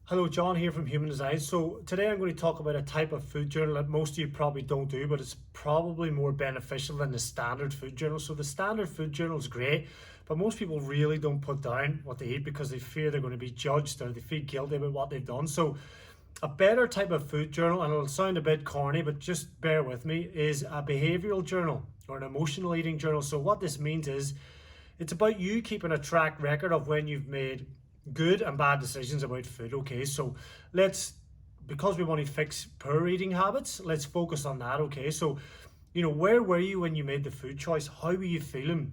Hello, John here from Human Design. So today I'm going to talk about a type of food journal that most of you probably don't do, but it's probably more beneficial than the standard food journal. So the standard food journal is great, but most people really don't put down what they eat because they fear they're going to be judged or they feel guilty about what they've done. So a better type of food journal, and it'll sound a bit corny, but just bear with me, is a behavioral journal or an emotional eating journal. So what this means is it's about you keeping a track record of when you've made good and bad decisions about food. Okay, so let's, because we want to fix poor eating habits, let's focus on that. Okay, so where were you when you made the food choice? How were you feeling?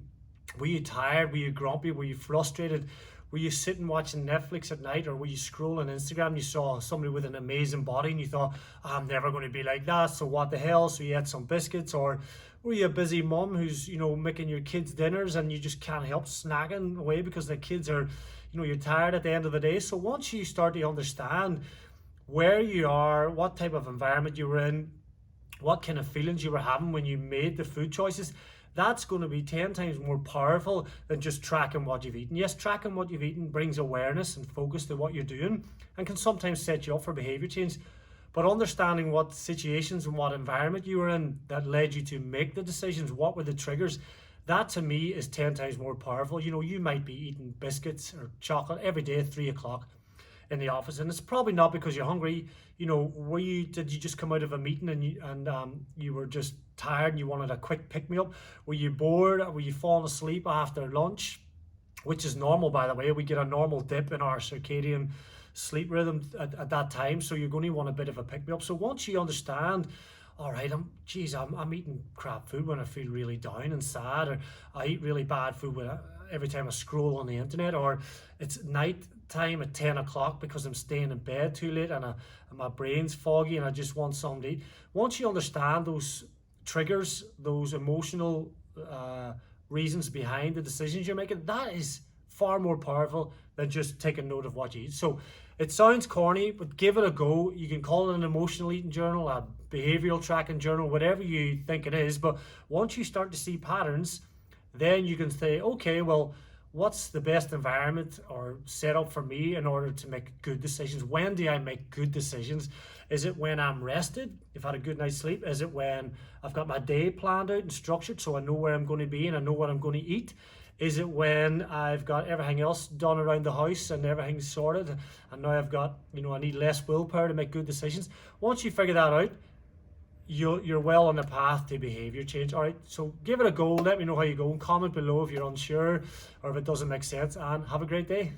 Were you tired? Were you grumpy? Were you frustrated? Were you sitting watching Netflix at night, or were you scrolling Instagram and you saw somebody with an amazing body and you thought, I'm never going to be like that, so what the hell? So you had some biscuits. Or were you a busy mom who's making your kids dinners and you just can't help snacking away because the kids are, you're tired at the end of the day? So once you start to understand where you are, what type of environment you were in, what kind of feelings you were having when you made the food choices, that's going to be 10 times more powerful than just tracking what you've eaten. Yes, tracking what you've eaten brings awareness and focus to what you're doing and can sometimes set you up for behavior change. But understanding what situations and what environment you were in that led you to make the decisions, what were the triggers, that to me is 10 times more powerful. You might be eating biscuits or chocolate every day at 3 o'clock in the office, and it's probably not because you're hungry. Did you just come out of a meeting and you were just tired and you wanted a quick pick me up? Were you bored? Were you falling asleep after lunch? Which is normal, by the way. We get a normal dip in our circadian sleep rhythm at that time, so you're going to want a bit of a pick me up. So once you understand, all right, I'm eating crap food when I feel really down and sad, or I eat really bad food every time I scroll on the internet, or it's night time at 10 o'clock because I'm staying in bed too late and my brain's foggy and I just want something to eat. Once you understand those triggers, those emotional reasons behind the decisions you're making, that is far more powerful than just taking note of what you eat. So it sounds corny, but give it a go. You can call it an emotional eating journal, a behavioral tracking journal, whatever you think it is. But once you start to see patterns, then you can say, okay, well, what's the best environment or setup for me in order to make good decisions? When do I make good decisions? Is it when I'm rested, if I had a good night's sleep? Is it when I've got my day planned out and structured so I know where I'm going to be and I know what I'm going to eat? Is it when I've got everything else done around the house and everything's sorted and now I've got, I need less willpower to make good decisions? Once you figure that out, you're well on the path to behavior change. All right, so give it a go. Let me know how you go and comment below if you're unsure or if it doesn't make sense, and have a great day.